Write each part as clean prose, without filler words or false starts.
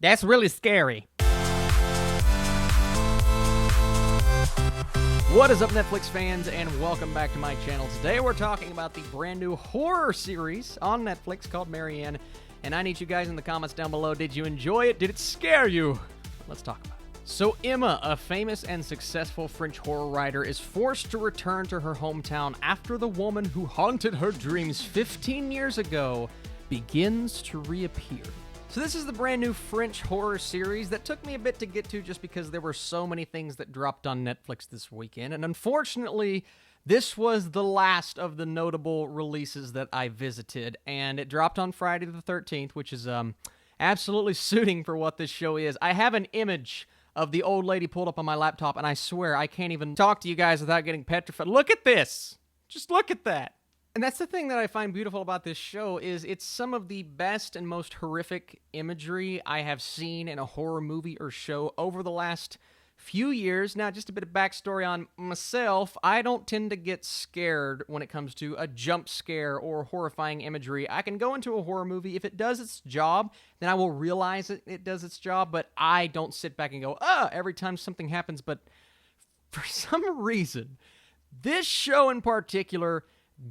That's really scary. What is up, Netflix fans, and welcome back to my channel. Today we're talking about the brand new horror series on Netflix called Marianne, and I need you guys in the comments down below. Did you enjoy it? Did it scare you? Let's talk about it. So Emma, a famous and successful French horror writer, is forced to return to her hometown after the woman who haunted her dreams 15 years ago begins to reappear. So this is the brand new French horror series that took me a bit to get to just because there were so many things that dropped on Netflix this weekend. And unfortunately, this was the last of the notable releases that I visited. And it dropped on Friday the 13th, which is absolutely suiting for what this show is. I have an image of the old lady pulled up on my laptop, and I swear I can't even talk to you guys without getting petrified. Look at this! Just look at that! And that's the thing that I find beautiful about this show is it's some of the best and most horrific imagery I have seen in a horror movie or show over the last few years. Now, just a bit of backstory on myself. I don't tend to get scared when it comes to a jump scare or horrifying imagery. I can go into a horror movie. If it does its job, then I will realize it does its job, but I don't sit back and go, every time something happens. But for some reason, this show in particular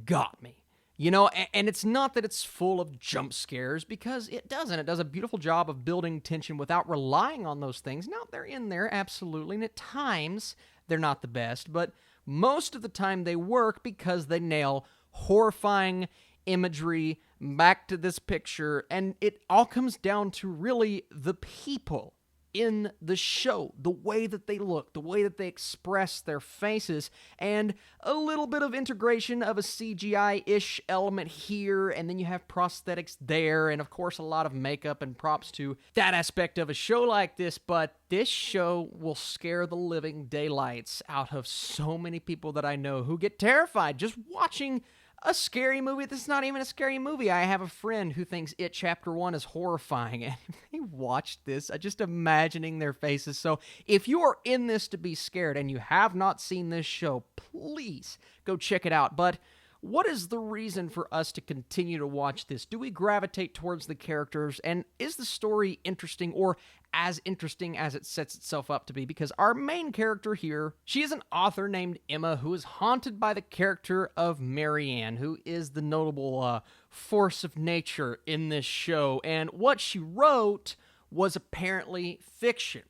got me. You know, and it's not that it's full of jump scares, because it doesn't. It does a beautiful job of building tension without relying on those things. Now, they're in there, absolutely, and at times they're not the best, but most of the time they work because they nail horrifying imagery back to this picture, and it all comes down to really the people in the show, the way that they look, the way that they express their faces, and a little bit of integration of a CGI-ish element here, and then you have prosthetics there, and of course a lot of makeup and props to that aspect of a show like this. But this show will scare the living daylights out of so many people that I know who get terrified just watching a scary movie that's not even a scary movie. I have a friend who thinks It Chapter 1 is horrifying, and they watched this, just imagining their faces. So if you are in this to be scared and you have not seen this show, please go check it out. But what is the reason for us to continue to watch this? Do we gravitate towards the characters, and is the story interesting, or as interesting as it sets itself up to be? Because our main character here, she is an author named Emma who is haunted by the character of Marianne, who is the notable force of nature in this show, and what she wrote was apparently fiction.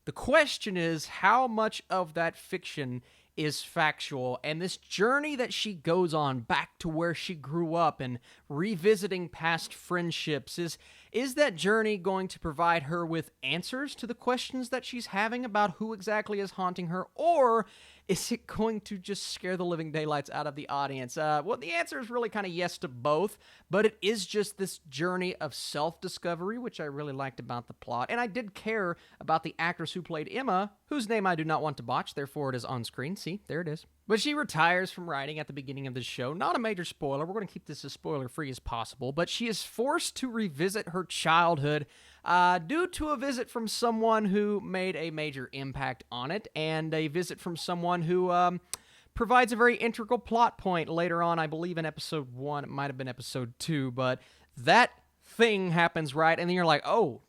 The question is, how much of that fiction is factual? And this journey that she goes on back to where she grew up and revisiting past friendships, is that journey going to provide her with answers to the questions that she's having about who exactly is haunting her, or is it going to just scare the living daylights out of the audience? Well, the answer is really kind of yes to both, but it is just this journey of self-discovery, which I really liked about the plot. And I did care about the actress who played Emma, whose name I do not want to botch, therefore it is on screen. See, there it is. But she retires from writing at the beginning of the show. Not a major spoiler. We're going to keep this as spoiler-free as possible. But she is forced to revisit her childhood due to a visit from someone who made a major impact on it, and a visit from someone who provides a very integral plot point later on, I believe in episode 1. It might have been episode 2, but that thing happens, right? And then you're like, oh,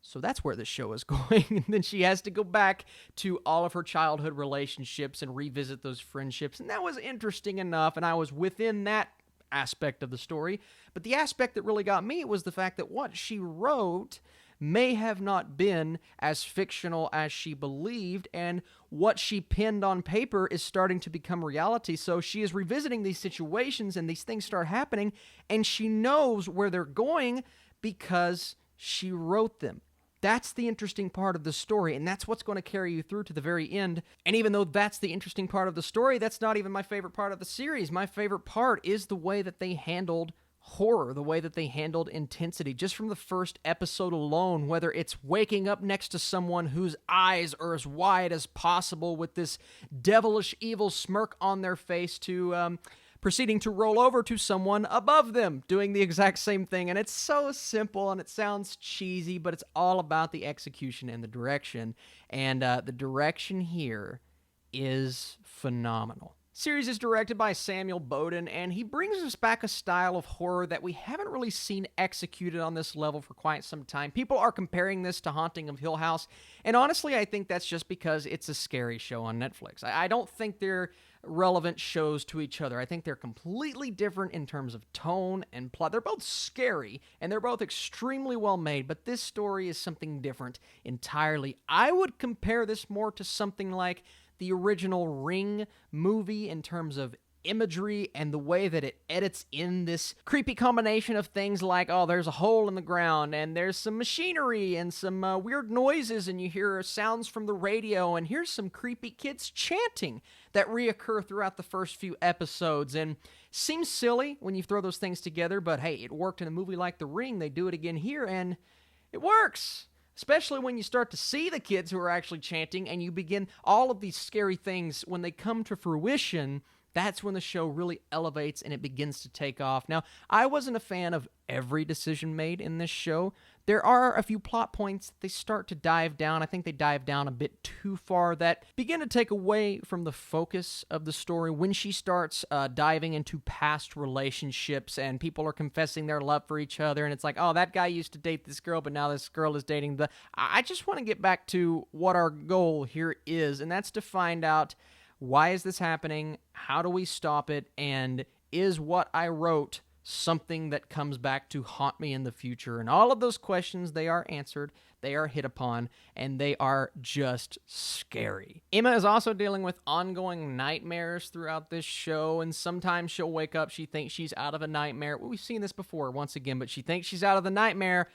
so that's where this show is going. And then she has to go back to all of her childhood relationships and revisit those friendships. And that was interesting enough, and I was within that aspect of the story. But the aspect that really got me was the fact that what she wrote may have not been as fictional as she believed, and what she penned on paper is starting to become reality. So she is revisiting these situations, and these things start happening, and she knows where they're going because she wrote them. That's the interesting part of the story, and that's what's going to carry you through to the very end. And even though that's the interesting part of the story, that's not even my favorite part of the series. My favorite part is the way that they handled horror, the way that they handled intensity. Just from the first episode alone, whether it's waking up next to someone whose eyes are as wide as possible with this devilish evil smirk on their face, to proceeding to roll over to someone above them, doing the exact same thing. And it's so simple, and it sounds cheesy, but it's all about the execution and the direction. And the direction here is phenomenal. Series is directed by Samuel Bowden, and he brings us back a style of horror that we haven't really seen executed on this level for quite some time. People are comparing this to Haunting of Hill House, and honestly, I think that's just because it's a scary show on Netflix. I don't think they're relevant shows to each other. I think they're completely different in terms of tone and plot. They're both scary, and they're both extremely well made, but this story is something different entirely. I would compare this more to something like the original Ring movie in terms of imagery and the way that it edits in this creepy combination of things like, oh, there's a hole in the ground and there's some machinery and some weird noises and you hear sounds from the radio and here's some creepy kids chanting that reoccur throughout the first few episodes. And seems silly when you throw those things together, but hey, it worked in a movie like The Ring. They do it again here and it works. Especially when you start to see the kids who are actually chanting and you begin all of these scary things, when they come to fruition, that's when the show really elevates and it begins to take off. Now, I wasn't a fan of every decision made in this show. There are a few plot points that they start to dive down. I think they dive down a bit too far that begin to take away from the focus of the story when she starts diving into past relationships and people are confessing their love for each other and it's like, oh, that guy used to date this girl, but now this girl is dating the... I just want to get back to what our goal here is, and that's to find out, why is this happening? How do we stop it? And is what I wrote something that comes back to haunt me in the future? And all of those questions, they are answered, they are hit upon, and they are just scary. Emma is also dealing with ongoing nightmares throughout this show, and sometimes she'll wake up, she thinks she's out of a nightmare. Well, we've seen this before once again, but she thinks she's out of the nightmare.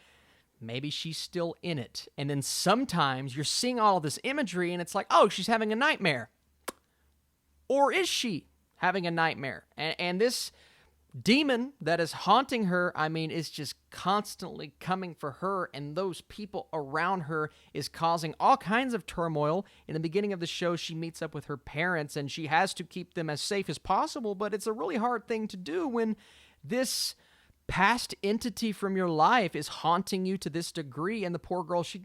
Maybe she's still in it. And then sometimes you're seeing all of this imagery, and it's like, oh, she's having a nightmare. Or is she having a nightmare? And this demon that is haunting her, I mean, is just constantly coming for her, and those people around her is causing all kinds of turmoil. In the beginning of the show, she meets up with her parents, and she has to keep them as safe as possible, but it's a really hard thing to do when this past entity from your life is haunting you to this degree, and the poor girl, she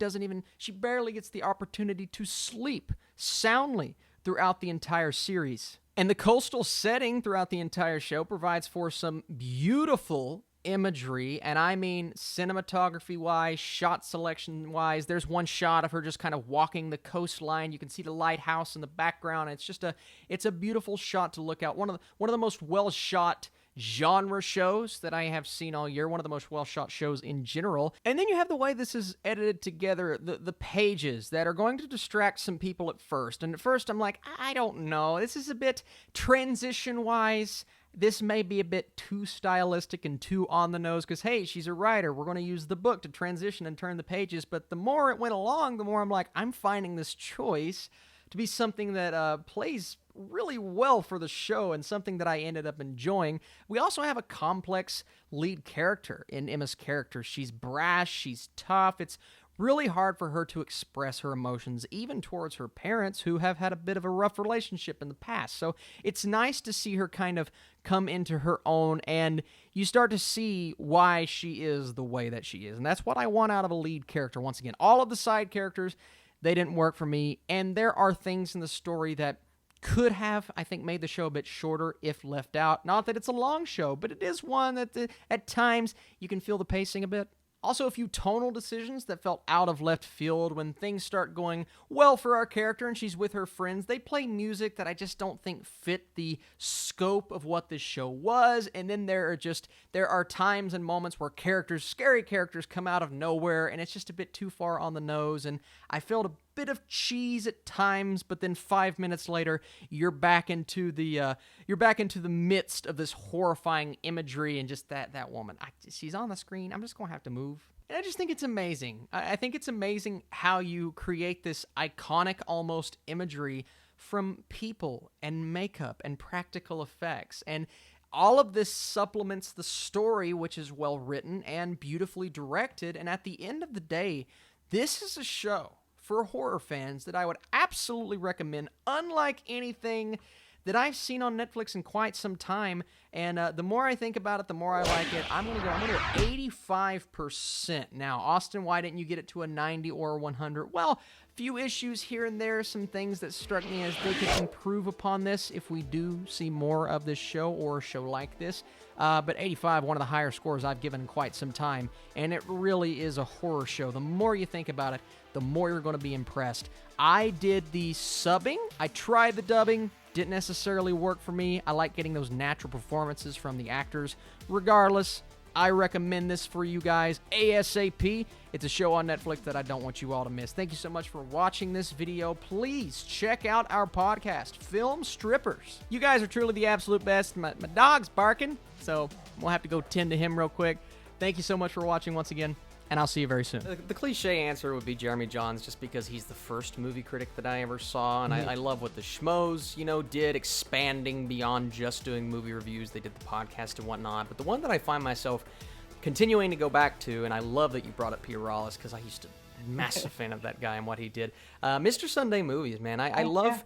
barely gets the opportunity to sleep soundly throughout the entire series. And the coastal setting throughout the entire show provides for some beautiful imagery, and I mean cinematography-wise, shot selection-wise. There's one shot of her just kind of walking the coastline. You can see the lighthouse in the background. It's a beautiful shot to look at. One of the most well-shot genre shows that I have seen all year, one of the most well-shot shows in general. And then you have the way this is edited together, the pages that are going to distract some people at first. And at first I'm like, I don't know, this is a bit transition-wise, this may be a bit too stylistic and too on the nose because, hey, she's a writer. We're going to use the book to transition and turn the pages. But the more it went along, the more I'm like, I'm finding this choice to be something that plays really well for the show and something that I ended up enjoying. We also have a complex lead character in Emma's character. She's brash, she's tough. It's really hard for her to express her emotions, even towards her parents, who have had a bit of a rough relationship in the past. So it's nice to see her kind of come into her own, and you start to see why she is the way that she is. And that's what I want out of a lead character. Once again, all of the side characters, they didn't work for me, and there are things in the story that could have, I think, made the show a bit shorter if left out. Not that it's a long show, but it is one that at times you can feel the pacing a bit. Also, a few tonal decisions that felt out of left field when things start going well for our character and she's with her friends. They play music that I just don't think fit the scope of what this show was. And then there are times and moments where scary characters come out of nowhere and it's just a bit too far on the nose. And I felt a bit of cheese at times, but then 5 minutes later, you're back into the midst of this horrifying imagery and just that woman. She's on the screen. I'm just gonna have to move. And I just think it's amazing. I think it's amazing how you create this iconic almost imagery from people and makeup and practical effects. And all of this supplements the story, which is well written and beautifully directed. And at the end of the day, this is a show for horror fans that I would absolutely recommend. Unlike anything that I've seen on Netflix in quite some time, and the more I think about it, the more I like it. I'm gonna go 85%. Now, Austin, why didn't you get it to a 90 or a 100? Well, few issues here and there, some things that struck me as they could improve upon this if we do see more of this show or a show like this. But 85, one of the higher scores I've given in quite some time, and it really is a horror show. The more you think about it, the more you're going to be impressed. I did the subbing. I tried the dubbing. Didn't necessarily work for me. I like getting those natural performances from the actors. Regardless, I recommend this for you guys ASAP. It's a show on Netflix that I don't want you all to miss. Thank you so much for watching this video. Please check out our podcast, Film Strippers. You guys are truly the absolute best. My dog's barking, so we'll have to go tend to him real quick. Thank you so much for watching once again, and I'll see you very soon. The cliche answer would be Jeremy Jahns, just because he's the first movie critic that I ever saw, and I love what the Schmoes, did, expanding beyond just doing movie reviews. They did the podcast and whatnot, but the one that I find myself continuing to go back to, and I love that you brought up Peter Rawlis, because I used to massive fan of that guy and what he did. Mr. Sunday Movies, man. I love